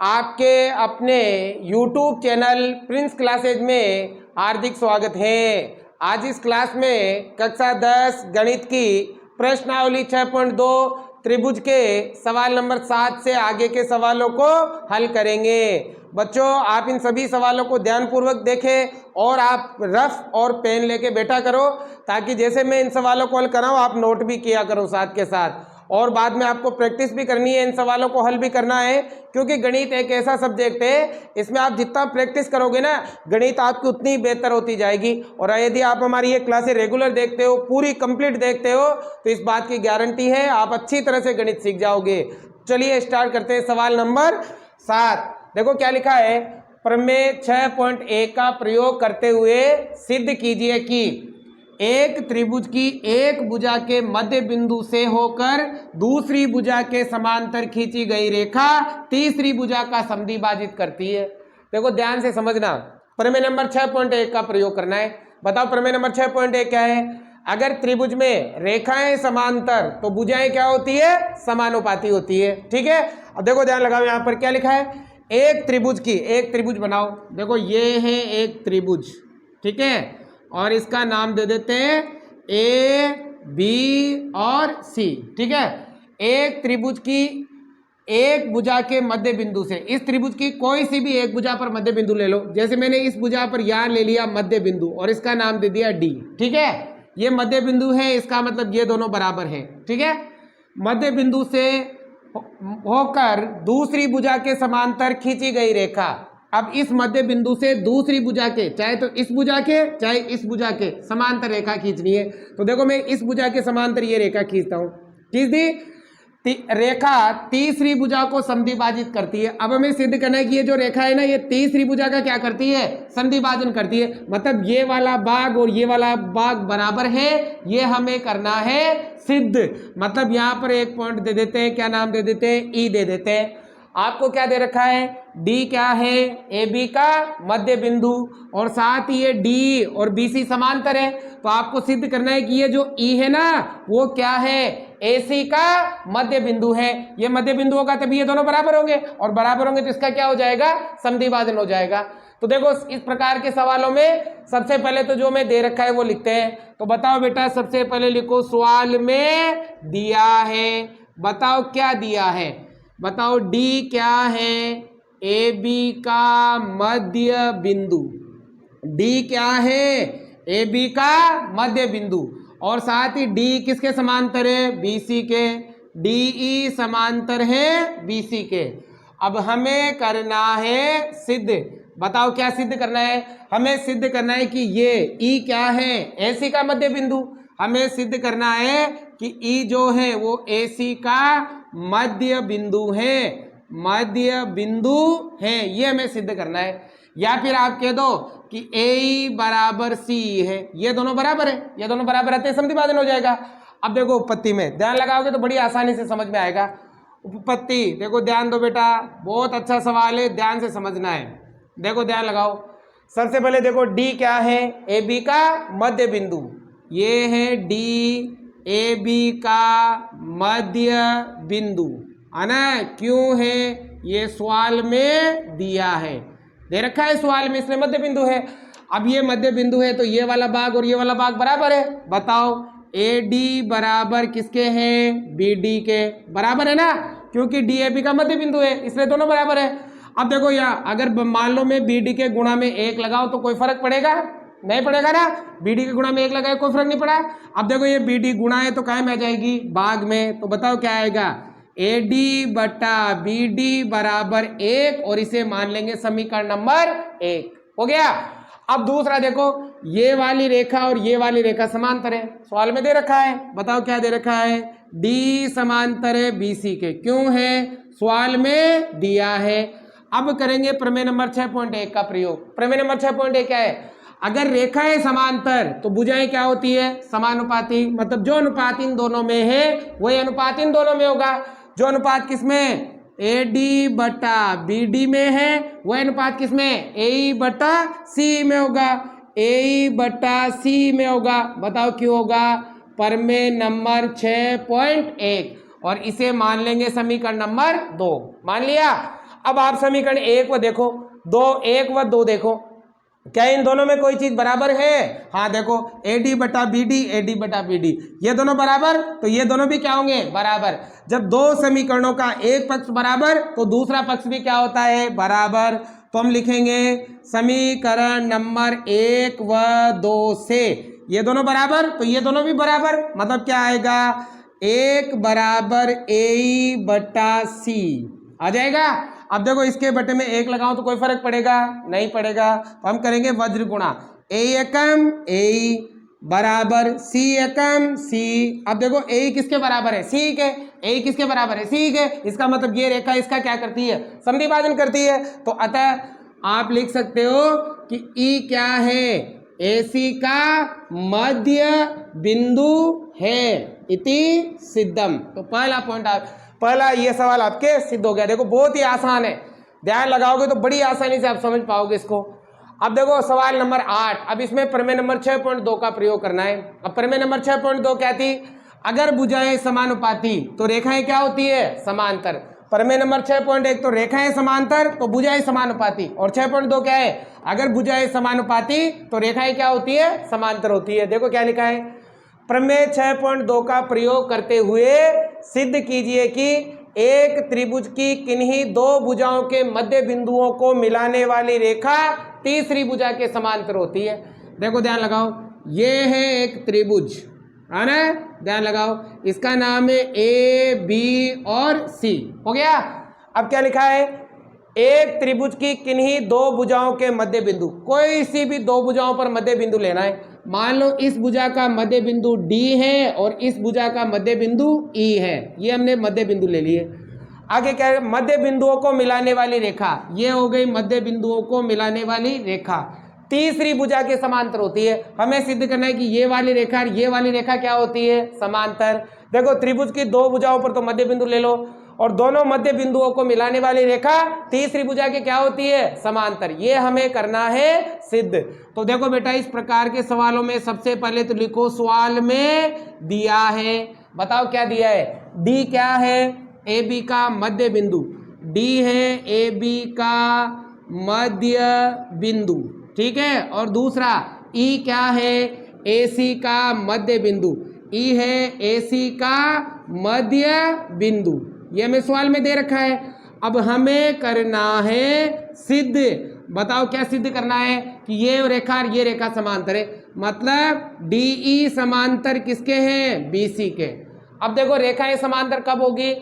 आपके अपने YouTube channel Prince classes में हार्दिक स्वागत है। आज इस क्लास में कक्षा 10 गणित की प्रश्नावली 6.2 त्रिभुज के सवाल नंबर 7 से आगे के सवालों को हल करेंगे। बच्चों, आप इन सभी सवालों को ध्यानपूर्वक देखें और आप रफ और पेन लेके बैठा करो, ताकि जैसे मैं इन सवालों को हल कर रहा हूँ आप नोट भी किया करो साथ के साथ। और बाद में आपको प्रैक्टिस भी करनी है, इन सवालों को हल भी करना है, क्योंकि गणित एक ऐसा सब्जेक्ट है, इसमें आप जितना प्रैक्टिस करोगे ना, गणित आपकी उतनी बेहतर होती जाएगी। और यदि आप हमारी ये क्लासें रेगुलर देखते हो, पूरी कंप्लीट देखते हो, तो इस बात की गारंटी है आप अच्छी तरह से गणित सीख जाओगे। चलिए स्टार्ट करते हैं। सवाल नंबर 7 देखो क्या लिखा है। प्रमेय 6.1 का प्रयोग करते हुए सिद्ध कीजिए कि एक त्रिभुज की एक भुजा के मध्य बिंदु से होकर दूसरी भुजा के समांतर खींची गई रेखा तीसरी भुजा का समद्विभाजित करती है। देखो ध्यान से समझना, प्रमेय नंबर 6.1 का प्रयोग करना है। बताओ प्रमेय नंबर 6.1 क्या है। अगर त्रिभुज में रेखाएं समांतर तो भुजाएं क्या होती है, समानुपाती होती है। ठीक है, अब देखो ध्यान लगाओ, यहां पर क्या लिखा है। एक त्रिभुज की एक त्रिभुज बनाओ। देखो ये है एक त्रिभुज, ठीक है, और इसका नाम दे देते हैं ए बी और सी। ठीक है, एक त्रिभुज की एक भुजा के मध्य बिंदु से, इस त्रिभुज की कोई सी भी एक भुजा पर मध्य बिंदु ले लो। जैसे मैंने इस भुजा पर यहां ले लिया मध्य बिंदु और इसका नाम दे दिया डी। ठीक है, ये मध्य बिंदु है, इसका मतलब ये दोनों बराबर है। ठीक है, मध्य बिंदु से होकर दूसरी भुजा के समांतर खींची गई रेखा। अब इस मध्य बिंदु से दूसरी भुजा के, चाहे तो इस भुजा के चाहे इस भुजा के समांतर रेखा खींचनी है। तो देखो मैं इस भुजा के समांतर ये रेखा खींचता हूं, खींच दी। रेखा तीसरी भुजा को समद्विभाजित करती है। अब हमें सिद्ध करना है कि ये जो रेखा है ना, ये तीसरी भुजा का क्या करती है, समद्विभाजन करती है। मतलब ये वाला भाग और ये वाला भाग बराबर है, ये हमें करना है सिद्ध। मतलब यहाँ पर एक पॉइंट दे देते हैं, क्या नाम दे देते हैं, ई दे देते हैं। आपको क्या दे रखा है, डी क्या है, ए बी का मध्य बिंदु, और साथ ही ये डी और बी सी समांतर है। तो आपको सिद्ध करना है कि ये जो ई है ना, वो क्या है, ए सी का मध्य बिंदु है। ये मध्य बिंदु होगा तभी ये दोनों बराबर होंगे, और बराबर होंगे तो इसका क्या हो जाएगा, समद्विभाजन हो जाएगा। तो देखो इस प्रकार के सवालों में सबसे पहले तो जो मैं दे रखा है वो लिखते हैं। तो बताओ बेटा, सबसे पहले लिखो सवाल में दिया है। बताओ क्या दिया है, बताओ डी क्या है, ए बी का मध्य बिंदु। डी क्या है, ए बी का मध्य बिंदु, और साथ ही डी किसके समांतर है, बी सी के। डी ई समांतर है बी सी के। अब हमें करना है सिद्ध। बताओ क्या सिद्ध करना है, हमें सिद्ध करना है कि ये ई क्या है, ए सी का मध्य बिंदु। हमें सिद्ध करना है कि ई जो है वो ए सी का मध्य बिंदु है, मध्य बिंदु है, ये हमें सिद्ध करना है। या फिर आप कह दो कि ए बराबर सी है, ये दोनों बराबर है, ये दोनों बराबर रहते हैं, समद्विभाजन हो जाएगा। अब देखो उपपत्ति में ध्यान लगाओगे तो बड़ी आसानी से समझ में आएगा। उपपत्ति देखो, ध्यान दो बेटा, बहुत अच्छा सवाल है, ध्यान से समझना है। देखो ध्यान लगाओ, सबसे पहले देखो डी क्या है, ए बी का मध्य बिंदु। ये है डी ए बी का मध्य बिंदु, है ना। क्यों है, ये सवाल में दिया है, दे रखा है सवाल में, इसलिए मध्य बिंदु है। अब ये मध्य बिंदु है तो ये वाला भाग और ये वाला भाग बराबर है। बताओ ए डी बराबर किसके हैं, बी डी के बराबर है ना, क्योंकि डी ए बी का मध्य बिंदु है, इसलिए दोनों बराबर है। अब देखो यहाँ अगर मान लो मैं बी डी के गुणा में 1 लगाओ तो कोई फर्क पड़ेगा, नहीं पड़ेगा ना। बी डी के गुणा में 1 लगाए, कोई फर्क नहीं पड़ा। अब देखो ये बी डी गुणा है तो काय में आ जाएगी, भाग में। तो बताओ क्या आएगा, ए डी बटा बी डी बराबर 1, और इसे मान लेंगे समीकरण नंबर 1। हो गया। अब दूसरा देखो, ये वाली रेखा और ये वाली रेखा समांतर है, सवाल में दे रखा है। बताओ क्या दे रखा है, डी समांतर है बी सी के। क्यों है, सवाल में दिया है। अब करेंगे प्रमेय नंबर 6.1 का प्रयोग। प्रमेय नंबर 6.1 क्या है, अगर रेखाएं समांतर तो भुजाएं क्या होती है, समानुपाती। मतलब जो अनुपात इन दोनों में है वही अनुपात इन दोनों में होगा। जो अनुपात किसमें, ए डी बटा बी डी में है, वह अनुपात किसमें, ए बटा सी में होगा, ए बटा सी में होगा। बताओ क्यों होगा, प्रमेय नंबर 6.1, और इसे मान लेंगे समीकरण नंबर 2। मान लिया। अब आप समीकरण 1 व देखो, 2 1 व 2 देखो, क्या इन दोनों में कोई चीज बराबर है? हाँ देखो, AD बटा BD, AD बटा BD, ये दोनों बराबर, तो ये दोनों भी क्या होंगे? बराबर। जब दो समीकरणों का एक पक्ष बराबर तो दूसरा पक्ष भी क्या होता है? बराबर। तो हम लिखेंगे समीकरण नंबर 1 व 2 से ये दोनों बराबर, तो ये दोनों भी बराबर, मतलब क्या आएगा? 1 बराबर AE बटा C आ जाएगा। अब देखो इसके बटे में 1 लगाऊं तो कोई फर्क पड़ेगा? नहीं पड़ेगा। तो हम करेंगे वज्र गुणा A एकम AE बराबर C एकम C। अब देखो AE किसके बराबर है? C के। AE किसके बराबर है? C के। इसका मतलब ये रेखा इसका क्या करती है? समद्विभाजन करती है। तो अतः आप लिख सकते हो कि E क्या है? AC का मध्य बिंदु है, इति सिद्धम। तो पहला पॉइंट पहला ये सवाल आपके सिद्ध हो गया। देखो बहुत ही आसान है, ध्यान लगाओगे तो बड़ी आसानी से आप समझ पाओगे इसको। अब देखो सवाल नंबर 8, अब इसमें प्रमेय नंबर 6.2 का प्रयोग करना है। अब प्रमेय नंबर 6.2 क्या थी? अगर भुजाएं समानुपाती तो रेखाएं क्या होती है? समांतर। प्रमेय नंबर 6.1 तो रेखाएं समांतर तो भुजाएं समानुपाती, और 6.2 क्या है? अगर भुजाएं समानुपाती तो रेखाएं क्या होती है? समांतर होती है। देखो क्या लिखा है, प्रमेय 6.2 का प्रयोग करते हुए सिद्ध कीजिए कि एक त्रिभुज की किन्हीं दो भुजाओं के मध्य बिंदुओं को मिलाने वाली रेखा तीसरी भुजा के समांतर होती है। देखो ध्यान लगाओ, ये है एक त्रिभुज, है ना? ध्यान लगाओ, इसका नाम है A, B और C। हो गया। अब क्या लिखा है? एक त्रिभुज की किन्हीं दो भुजाओं के मध्य बिंदु, कोई सी भी दो भुजाओं पर मध्य बिंदु लेना है। मान लो इस भुजा का मध्य बिंदु D है और इस भुजा का मध्य बिंदु E है, ये हमने मध्य बिंदु ले लिए। आगे क्या है? मध्य बिंदुओं को मिलाने वाली रेखा, ये हो गई मध्य बिंदुओं को मिलाने वाली रेखा तीसरी भुजा के समांतर होती है। हमें सिद्ध करना है कि ये वाली रेखा और ये वाली रेखा क्या होती है? समांतर। देखो त्रिभुज की दो भुजाओं पर तो मध्य बिंदु ले लो, और दोनों मध्य बिंदुओं को मिलाने वाली रेखा तीसरी भुजा के क्या होती है? समांतर। ये हमें करना है सिद्ध। तो देखो बेटा, इस प्रकार के सवालों में सबसे पहले तो लिखो सवाल में दिया है, बताओ क्या दिया है? डी क्या है? AB का मध्य बिंदु, D है AB का मध्य बिंदु, ठीक है। और दूसरा E क्या है? AC का मध्य बिंदु, E है AC का मध्य बिंदु, ये हमें सवाल में दे रखा है। अब हमें करना है सिद्ध। बताओ क्या सिद्ध करना है? कि ये रेखा और ये रेखा समांतर है, मतलब DE समांतर किसके हैं? BC के। अब देखो रेखाएं समांतर कब होगी?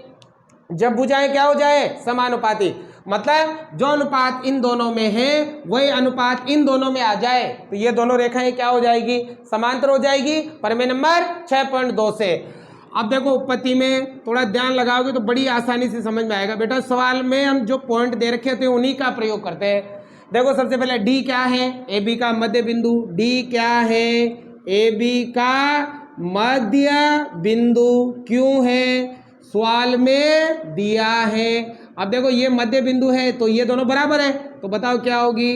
जब भुजाएं क्या हो जाए? समानुपाती, मतलब जो अनुपात इन दोनों में है वही अनुपात इन दोनों में आ जाए तो ये दोनों रेखाएं क्या हो जाएगी? समांतर हो जाएगी, प्रमेय नंबर 6.2 से। अब देखो उत्पत्ति में थोड़ा ध्यान लगाओगे तो बड़ी आसानी से समझ में आएगा। बेटा सवाल में हम जो पॉइंट दे रखे थे उन्हीं का प्रयोग करते हैं। देखो सबसे पहले D क्या है? AB का मध्य बिंदु। D क्या है? AB का मध्य बिंदु क्यों है? सवाल में दिया है। अब देखो ये मध्य बिंदु है तो ये दोनों बराबर है, तो बताओ क्या होगी?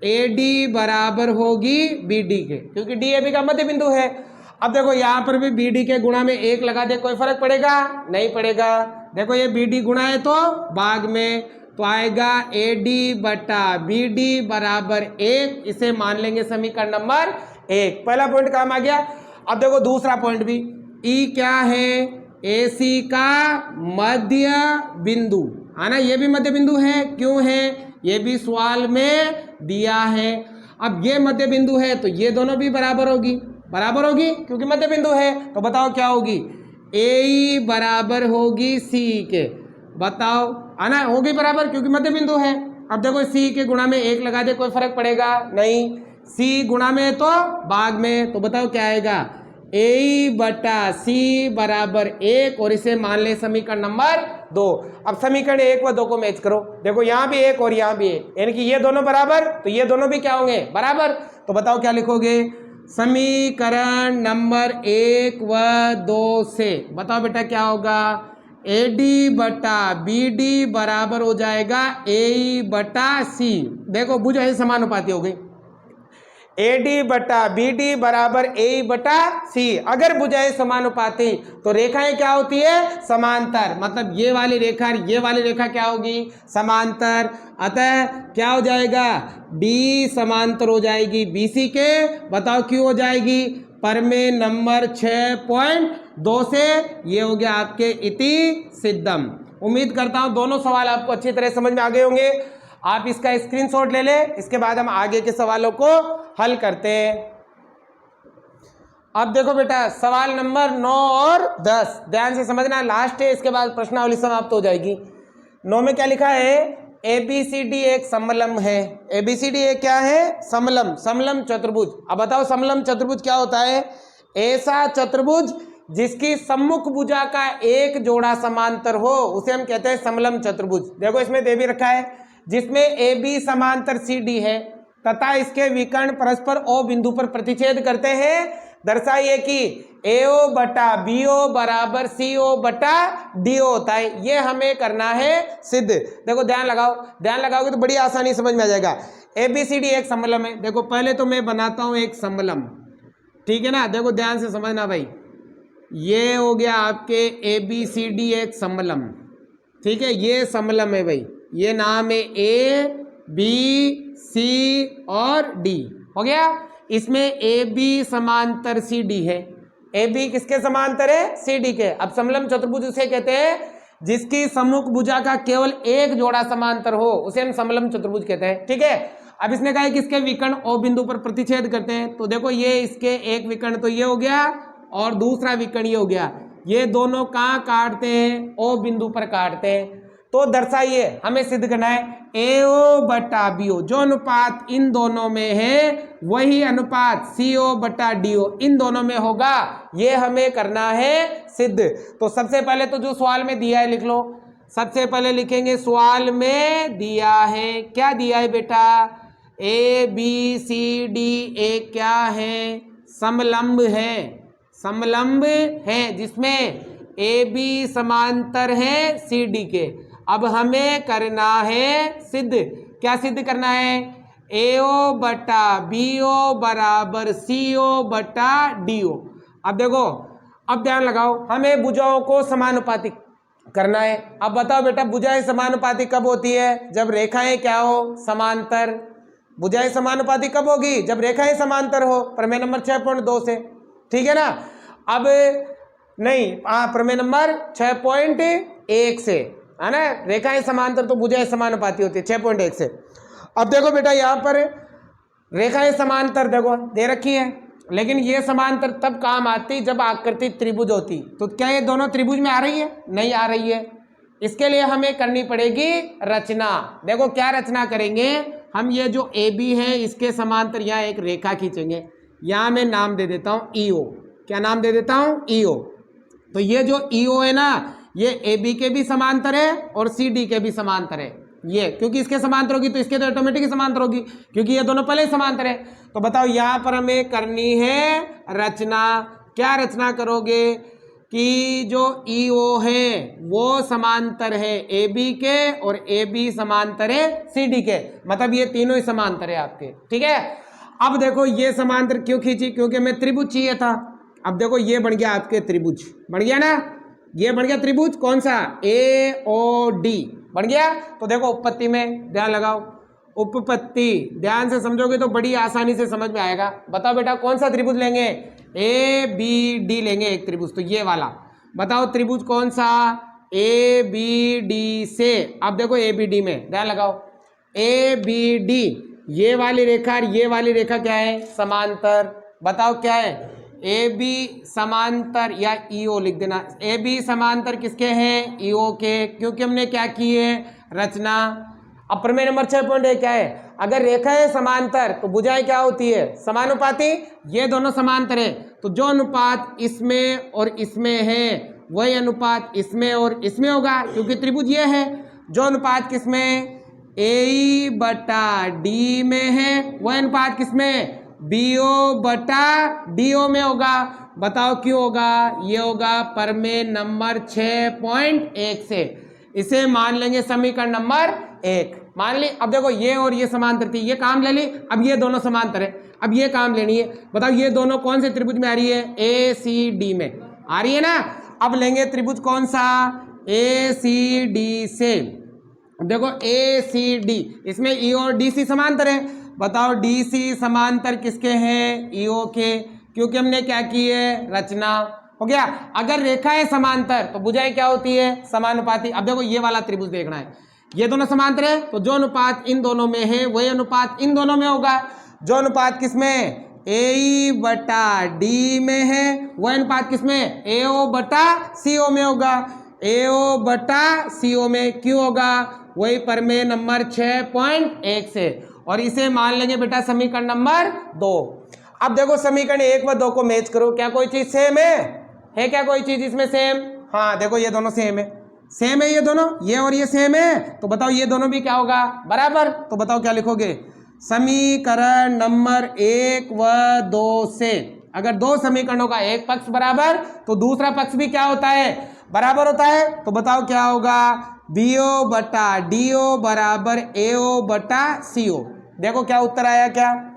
AD बराबर होगी BD के, क्योंकि D AB का मध्य बिंदु है। अब देखो यहाँ पर भी BD के गुणा में 1 लगा दे, कोई फर्क पड़ेगा? नहीं पड़ेगा। देखो ये BD गुणा है तो भाग में, तो आएगा AD बटा BD बराबर 1। इसे मान लेंगे समीकरण नंबर 1। पहला पॉइंट काम आ गया। अब देखो दूसरा पॉइंट भी, E क्या है? AC का मध्य बिंदु, है ना? ये भी मध्य बिंदु है, क्यों है? ये भी सवाल में दिया है। अब ये मध्य बिंदु है तो ये दोनों भी बराबर होगी, बराबर होगी क्योंकि मध्य बिंदु है। तो बताओ क्या होगी? AE बराबर होगी C के, बताओ, है ना? होगी बराबर क्योंकि मध्य बिंदु है। अब देखो C के गुणा में 1 लगा दे, कोई फर्क पड़ेगा? नहीं। C गुणा में तो भाग में, तो बताओ क्या आएगा? AE बटा C बराबर 1, और इसे मान ले समीकरण नंबर 2। अब समीकरण 1 व 2 को मैच करो। देखो यहाँ भी 1 और यहाँ भी 1, यानी कि ये दोनों बराबर तो ये दोनों भी क्या होंगे? बराबर। तो बताओ क्या लिखोगे? समीकरण नंबर 1 व 2 से बताओ बेटा क्या होगा? AD बटा BD बराबर हो जाएगा AE बटा C। देखो भुजाएं समानुपाती हो गई, AD बटा BD बराबर AE बटा C। अगर भुजाएं समानुपाती तो रेखाएं क्या होती है? समांतर। मतलब ये वाली रेखा और ये वाली रेखा क्या होगी? समांतर। अतः क्या हो जाएगा? D समांतर हो जाएगी BC के। बताओ क्यों हो जाएगी? प्रमेय नंबर 6.2 से ये हो गया आपके इति सिद्धम। उम्मीद करता हूं दोनों सवाल आपको अच्छी तरह समझ में आ गए होंगे। आप इसका स्क्रीनशॉट ले लें, इसके बाद हम आगे के सवालों को हल करते हैं। अब देखो बेटा सवाल नंबर 9 और 10 ध्यान से समझना, लास्ट है, इसके बाद प्रश्नावली समाप्त हो जाएगी। 9 में क्या लिखा है? ABCD एक समलंब है। ABCD एक क्या है? समलंब, समलंब चतुर्भुज। अब बताओ समलंब चतुर्भुज क्या होता है? ऐसा चतुर्भुज जिसकी सम्मुख भुजा का एक जोड़ा समांतर हो उसे हम कहते हैं समलंब चतुर्भुज। देखो इसमें दे भी रखा है, जिसमें AB समांतर CD है तथा इसके विकर्ण परस्पर O बिंदु पर प्रतिच्छेद करते हैं। दर्शाइए कि AO बटा BO बराबर CO बटा DO होता है। ये हमें करना है सिद्ध। देखो ध्यान लगाओ, ध्यान लगाओगे तो बड़ी आसानी समझ में आ जाएगा। ABCD एक समलंब है। देखो पहले तो मैं बनाता हूं एक समलंब, ठीक है ना। देखो ध्यान से समझना भाई, ये हो गया आपके ABCD एक समलंब, ठीक है। ये समलंब है भाई, ये नाम है ABC और D हो गया। इसमें AB समांतर CD है। AB किसके समांतर है? CD के। अब समलंब चतुर्भुज उसे कहते हैं जिसकी सम्मुख भुजा का केवल एक जोड़ा समांतर हो उसे हम समलंब चतुर्भुज कहते हैं, ठीक है। अब इसने कहा है कि इसके विकर्ण O बिंदु पर प्रतिच्छेद करते हैं, तो देखो ये इसके एक विकर्ण तो ये हो गया और दूसरा विकर्ण ये हो गया। ये दोनों कहाँ काटते हैं? O बिंदु पर काटते हैं। तो दर्शाइए, हमें सिद्ध करना है AO बटा BO, जो अनुपात इन दोनों में है वही अनुपात CO बटा DO इन दोनों में होगा। ये हमें करना है सिद्ध। तो सबसे पहले तो जो सवाल में दिया है लिख लो। सबसे पहले लिखेंगे सवाल में दिया है, क्या दिया है बेटा? ABCD एक क्या है? समलंब है, समलंब है जिसमें AB समांतर है CD के। अब हमें करना है सिद्ध। क्या सिद्ध करना है? AO बटा BO बराबर CO बटा DO। अब देखो, अब ध्यान लगाओ, हमें भुजाओं को समानुपाती करना है। अब बताओ बेटा भुजाएं समानुपाती कब होती है? जब रेखाएं क्या हो? समांतर। भुजाएं समानुपाती कब होगी? जब रेखाएं समांतर हो, प्रमेय नंबर 6.2 से, ठीक है ना। अब नहीं, प्रमेय नंबर 6.1 से, है ना। रेखाएं समांतर तो भुजाएं समानुपाती होती है 6.1 से। अब देखो बेटा यहाँ पर रेखाएं समांतर देखो दे रखी है, लेकिन ये समांतर तब काम आती जब आकृति त्रिभुज होती। तो क्या ये दोनों त्रिभुज में आ रही है? नहीं आ रही है। इसके लिए हमें करनी पड़ेगी रचना। देखो क्या रचना करेंगे हम? ये जो AB है इसके समांतर यहाँ एक रेखा खींचेंगे। यहाँ मैं नाम दे देता हूँ EO। क्या नाम दे देता हूँ? EO। तो ये जो EO है ना, ये AB के भी समांतर है और CD के भी समांतर है। ये क्योंकि इसके समांतर होगी तो इसके तो ऑटोमेटिक समांतर होगी, क्योंकि ये दोनों पहले ही समांतर है। तो बताओ यहाँ पर हमें करनी है रचना। क्या रचना करोगे कि जो EO है वो समांतर है AB के और AB समांतर है CD के। मतलब ये तीनों ही समांतर है आपके, ठीक है। अब देखो ये समांतर क्यों खींची? क्योंकि हमें त्रिभुज चाहिए था। अब देखो ये बन गया आपके त्रिभुज, बन गया ना। ये बन गया त्रिभुज, कौन सा? AOD बन गया। तो देखो उपपत्ति में ध्यान लगाओ, उपपत्ति ध्यान से समझोगे तो बड़ी आसानी से समझ में आएगा। बताओ बेटा कौन सा त्रिभुज लेंगे? ABD लेंगे एक त्रिभुज, तो ये वाला। बताओ त्रिभुज कौन सा? ABD से। अब देखो ABD में ध्यान लगाओ, ABD ये वाली रेखा और ये वाली रेखा क्या है? समांतर। बताओ क्या है? AB समांतर या EO लिख देना। AB समांतर किसके हैं? EO के, क्योंकि हमने क्या की है? रचना। अब प्रमेय नंबर 6.1 क्या है? अगर रेखाएं समांतर तो भुजाएं क्या होती है? समानुपाती। ये दोनों समांतर है तो जो अनुपात इसमें और इसमें है वही अनुपात इसमें और इसमें होगा, क्योंकि त्रिभुज ये है। जो अनुपात किसमें? AE बटा D में है, वह अनुपात किसमें? BO बटा DO में होगा। बताओ क्यों होगा? ये होगा प्रमेय नंबर 6.1 से। इसे मान लेंगे समीकरण नंबर 1। मान ली अब देखो ये और ये समांतर थी, ये काम ले ली, अब ये दोनों समांतर है, अब ये काम लेनी है। बताओ ये दोनों कौन से त्रिभुज में आ रही है? ए सी डी में आ रही है ना। अब लेंगे त्रिभुज कौन सा? ए सी डी से। देखो ए सी डी, इसमें ई और डी सी समांतर है। बताओ डी सी समांतर किसके हैं? ईओ के, क्योंकि हमने क्या की है? रचना। हो गया। अगर रेखा है समांतर तो भुजाएं क्या होती है? समानुपाती। अब देखो ये वाला त्रिभुज देखना है, ये दोनों समांतर है तो जो अनुपात इन दोनों में है वही अनुपात इन दोनों में होगा। जो अनुपात किसमें? ए बटा डी में है, वह अनुपात किसमें? एओ बटा सीओ में होगा। एओ बटा सीओ में क्यों होगा? वही प्रमेय नंबर 6.1 से। और इसे मान लेंगे बेटा समीकरण नंबर 2। अब देखो समीकरण 1 व 2 को मैच करो, क्या कोई चीज सेम है क्या कोई चीज इसमें सेम? हाँ देखो ये दोनों सेम है, सेम है ये दोनों, ये और ये सेम है, तो बताओ ये दोनों भी क्या होगा? बराबर। तो बताओ क्या लिखोगे? समीकरण नंबर 1 व 2 से अगर दो समीकरणों का एक पक्ष बराबर तो दूसरा पक्ष भी क्या होता है? बराबर होता है। तो बताओ क्या होगा? बीओ बटा डीओ बराबर एओ बटा सीओ। देखो क्या उत्तर आया? क्या?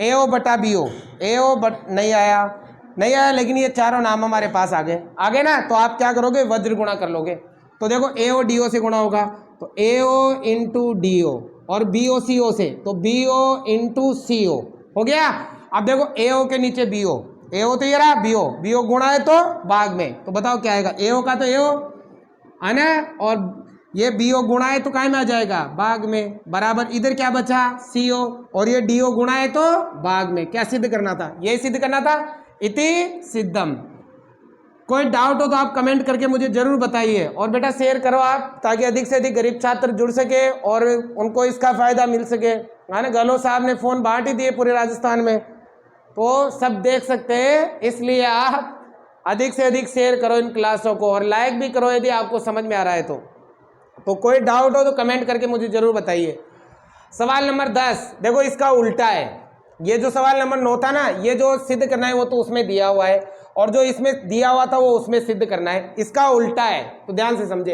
एओ बटा बीओ। एओ बट नहीं आया, लेकिन ये चारों नाम हमारे पास आ गए ना। तो आप क्या करोगे? वज्र गुणा कर लोगे। तो देखो एओ डीओ से गुणा होगा तो एओ इंटू डीओ, और बीओ सीओ से तो बीओ इंटू सीओ हो गया। अब देखो एओ के नीचे बीओ, एओ तो ये रहा, बीओ गुणा है तो भाग में, तो बताओ क्या आएगा? एओ का तो एओ है ना, और ये बीओ गुणा है तो काय में आ जाएगा? भाग में। बराबर इधर क्या बचा? सीओ, और ये डीओ गुणा है तो भाग में। क्या सिद्ध करना था? यही सिद्ध करना था। इति सिद्धम। कोई डाउट हो तो आप कमेंट करके मुझे जरूर बताइए, और बेटा शेयर करो आप, ताकि अधिक से अधिक गरीब छात्र जुड़ सके और उनको इसका फायदा मिल सके। माने गहलोत साहब ने फोन बांट ही दिए पूरे राजस्थान में, तो सब देख सकते हैं, इसलिए आप अधिक से अधिक शेयर करो इन क्लासों को, और लाइक भी करो यदि आपको समझ में आ रहा है तो कोई डाउट हो तो कमेंट करके मुझे जरूर बताइए। सवाल नंबर 10 देखो, इसका उल्टा है। ये जो सवाल नंबर 9 था ना, ये जो सिद्ध करना है वो तो उसमें दिया हुआ है, और जो इसमें दिया हुआ था वो उसमें सिद्ध करना है। इसका उल्टा है, तो ध्यान से समझे।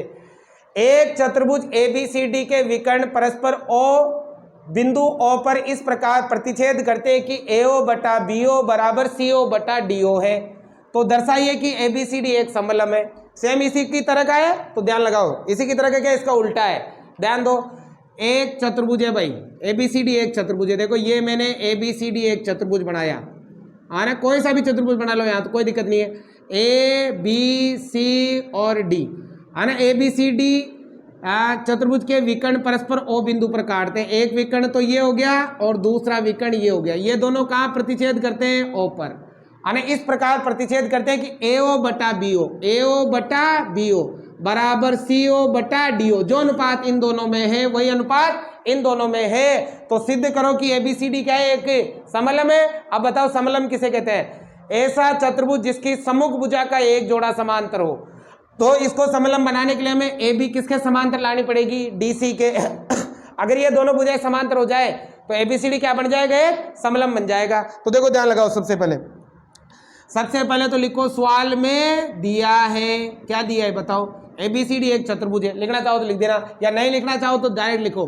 एक चतुर्भुज ABCD के विकर्ण परस्पर O बिंदु O पर इस प्रकार प्रतिच्छेद करते हैं कि AO बटा BO बराबर CO बटा DO है। तो दर्शाइए कि ABCD एक समलंब है। सेम इसी की तरह का है, तो ध्यान लगाओ, इसी की तरह का क्या? इसका उल्टा है। ध्यान दो, एक चतुर्भुज है भाई, ABCD एक चतुर्भुज है। देखो ये मैंने ABCD एक चतुर्भुज बनाया, है ना, कोई सा भी चतुर्भुज बना लो यहाँ, तो कोई दिक्कत नहीं है। ABC और D, है ना। ABCD चतुर्भुज के विकर्ण परस्पर O बिंदु पर काटते हैं। एक विकर्ण तो ये हो गया और दूसरा विकर्ण ये हो गया। ये दोनों कहाँ प्रतिच्छेद करते हैं? O पर, है ना। इस प्रकार प्रतिच्छेद करते हैं कि AO बटा BO बराबर CO बटा DO। जो अनुपात इन दोनों में है वही अनुपात इन दोनों में है। तो सिद्ध करो कि ABCD क्या है? एक समलंब है। अब बताओ समलंब किसे कहते हैं? ऐसा चतुर्भुज जिसकी सम्मुख भुजा का एक जोड़ा समांतर हो। तो इसको समलंब बनाने के लिए हमें AB किसके समांतर लानी पड़ेगी? DC के। अगर ये दोनों भुजाएं समांतर हो जाए तो ABCD क्या बन जाएगा? एक समलंब बन जाएगा। तो देखो ध्यान लगाओ, सबसे पहले तो लिखो, सवाल में दिया है, क्या दिया है बताओ? ABCD एक चतुर्भुज है। लिखना चाहो तो लिख देना, या नहीं लिखना चाहो तो डायरेक्ट लिखो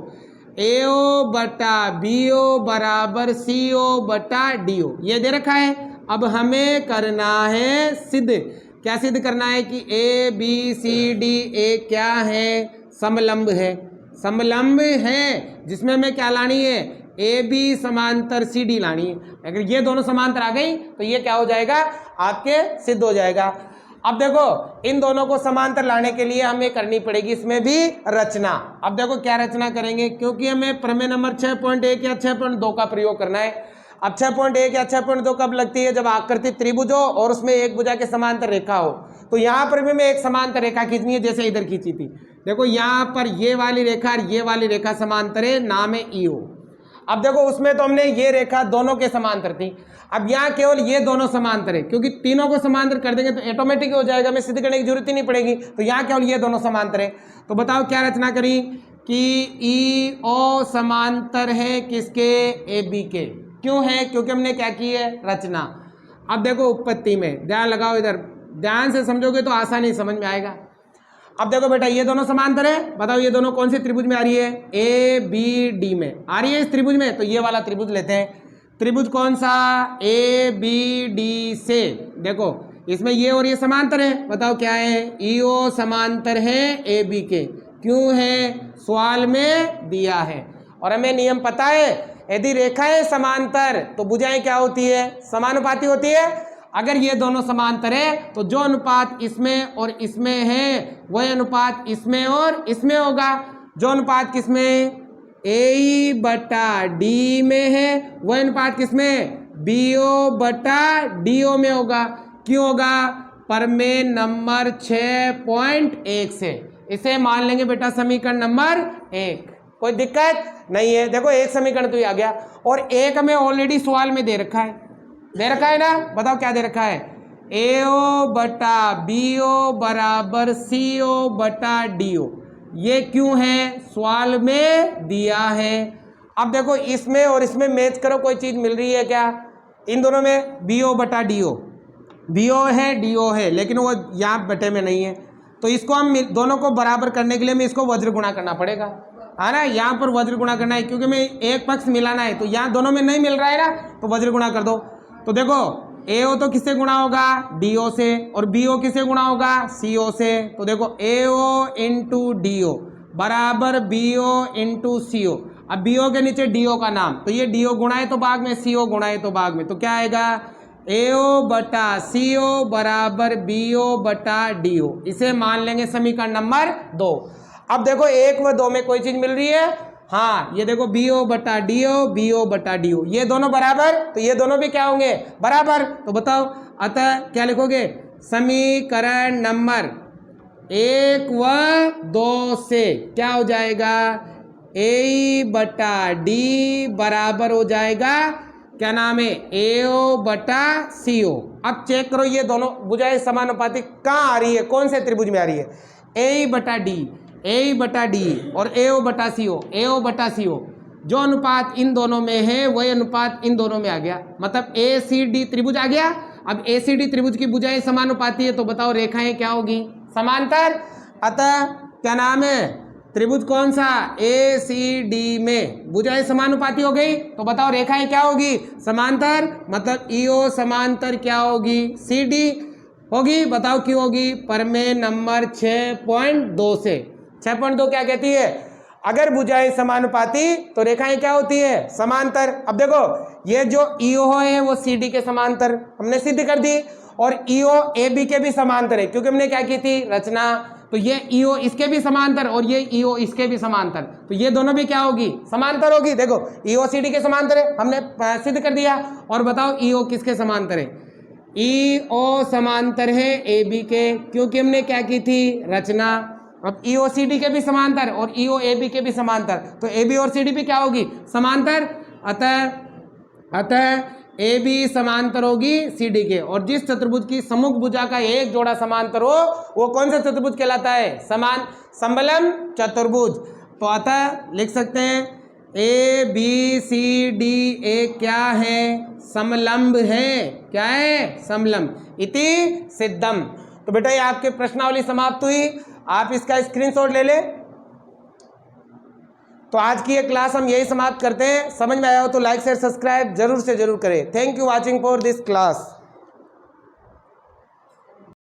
AO बटा BO बराबर CO बटा DO। ये दे रखा है। अब हमें करना है सिद्ध। क्या सिद्ध करना है? कि ABCD एक क्या है? समलंब है। समलंब है जिसमें हमें क्या लानी है? AB समांतर CD लानी है। अगर ये दोनों समांतर आ गई तो ये क्या हो जाएगा? आपके सिद्ध हो जाएगा। अब देखो, इन दोनों को समांतर लाने के लिए हमें करनी पड़ेगी इसमें भी रचना। अब देखो क्या रचना करेंगे, क्योंकि हमें प्रमेय नंबर 6.1 या 6.2 का प्रयोग करना है। अब 6.1 या 6.2 कब लगती है? जब आकृति त्रिभुज हो और उसमें एक भुजा के समांतर रेखा हो। तो यहाँ पर भी हमें एक समांतर रेखा खींचनी है, जैसे इधर खींची थी। देखो यहाँ पर ये वाली रेखा और ये वाली रेखा समांतर है, नाम है EO। अब देखो उसमें तो हमने ये रेखा दोनों के समांतर थी, अब यहाँ केवल ये दोनों समांतर है, क्योंकि तीनों को समांतर कर देंगे तो ऑटोमेटिक हो जाएगा, हमें सिद्ध करने की जरूरत ही नहीं पड़ेगी। तो यहाँ केवल ये दोनों समांतर है। तो बताओ क्या रचना करी कि EO समांतर है किसके? AB के। क्यों है? क्योंकि हमने क्या की है? रचना। अब देखो उत्पत्ति में ध्यान लगाओ, इधर ध्यान से समझोगे तो आसानी समझ में आएगा। अब देखो बेटा ये दोनों समांतर है, बताओ ये दोनों कौन से त्रिभुज में आ रही है? ए बी डी में आ रही है इस त्रिभुज में, तो ये वाला त्रिभुज लेते हैं। त्रिभुज कौन सा? ए बी डी से देखो इसमें ये और ये समांतर है, बताओ क्या है? ईओ समांतर है ए बी के। क्यों है? सवाल में दिया है और हमें नियम पता है, यदि रेखाएं समांतर तो भुजाएं क्या होती है? समानुपाती होती है। अगर ये दोनों समांतर है तो जो अनुपात इसमें और इसमें है वही अनुपात इसमें और इसमें होगा। जो अनुपात किसमें? ए बटा डी में है, वह अनुपात किसमें? बीओ बटा डीओ में होगा। क्यों होगा? प्रमेय नंबर 6.1 से इसे मान लेंगे बेटा समीकरण नंबर 1। कोई दिक्कत नहीं है। देखो एक समीकरण तो ये आ गया और एक में ऑलरेडी सवाल में दे रखा है ना, बताओ क्या दे रखा है? एओ बटा बीओ बराबर सीओ बटा डीओ। ये क्यों है? सवाल में दिया है। अब देखो इसमें और इसमें मैच करो, कोई चीज मिल रही है क्या? इन दोनों में बीओ बटा डीओ, बीओ है डीओ है, लेकिन वो यहाँ बटे में नहीं है, तो इसको हम दोनों को बराबर करने के लिए हमें इसको वज्र गुणा करना पड़ेगा, है ना। यहाँ पर वज्र गुणा करना है क्योंकि मैं एक पक्ष मिलाना है, तो यहाँ दोनों में नहीं मिल रहा है ना, तो वज्र गुणा कर दो। तो देखो एओ तो किससे गुणा होगा? डीओ से, और बीओ किससे गुणा होगा? सीओ से। तो देखो एओ इंटू डीओ बराबर बीओ इंटू सीओ। अब बीओ के नीचे डीओ का नाम, तो ये डीओ गुणा है तो भाग में, सीओ गुणा है तो भाग में, तो क्या आएगा? एओ बटा सीओ बराबर बीओ बटा डीओ। इसे मान लेंगे समीकरण नंबर 2। अब देखो 1 व 2 में कोई चीज मिल रही है? हाँ, ये देखो बीओ बटा डीओ, ये दोनों बराबर, तो ये दोनों भी क्या होंगे? बराबर। तो बताओ अतः क्या लिखोगे? समीकरण नंबर 1 व 2 से क्या हो जाएगा? ए बटा डी बराबर हो जाएगा, क्या नाम है? एओ बटा सीओ। अब चेक करो ये दोनों भुजाएं समानुपाती कहाँ आ रही है, कौन से त्रिभुज में आ रही है? ए बटा डी और एओ बटा सीओ। जो अनुपात इन दोनों में है वही अनुपात इन दोनों में आ गया, मतलब ए सी डी त्रिभुज आ गया। अब ए सी डी त्रिभुज की भुजाएं समानुपाती है तो बताओ रेखाएं क्या होगी? समांतर। अतः क्या नाम है? त्रिभुज कौन सा? ए सी डी में भुजाएं समानुपाती हो गई, तो बताओ रेखाएं क्या होगी? समांतर। मतलब ईओ समांतर क्या होगी? सी डी होगी। बताओ क्यों होगी? प्रमेय नंबर 6.2 से। 6.2 क्या कहती है? अगर भुजाएं समानुपाती तो रेखाएं क्या होती है? समांतर। अब देखो ये जो ईओ है वो सी डी के समांतर हमने सिद्ध कर दी, और ईओ ए बी के भी समांतर है क्योंकि हमने क्या की थी? रचना। तो ये ईओ इसके भी समांतर और ये ईओ इसके भी समांतर, तो ये दोनों भी क्या होगी? समांतर होगी। देखो ईओ सी डी के समांतर है, हमने सिद्ध कर दिया। और बताओ ईओ किसके समांतर है? ईओ समांतर है ए बी के, क्योंकि हमने क्या की थी? रचना। अब ईओ सी डी के भी समांतर और ईओ ए बी के भी समांतर, तो ए बी और सी डी भी क्या होगी? समांतर। अतः ए बी समांतर होगी सी डी के, और जिस चतुर्भुज की सम्मुख भुजा का एक जोड़ा समांतर हो वो कौन सा चतुर्भुज कहलाता है? समलंब चतुर्भुज। तो अतः लिख सकते हैं ए बी सी डी एक क्या है? समलंब है। क्या है? समलंब। इति सिद्धम। तो बेटा ये आपके प्रश्नावली समाप्त हुई, आप इसका स्क्रीनशॉट ले लें। तो आज की ये क्लास हम यही समाप्त करते हैं। समझ में आया हो तो लाइक शेयर सब्सक्राइब जरूर से जरूर करें। Thank you watching for this class.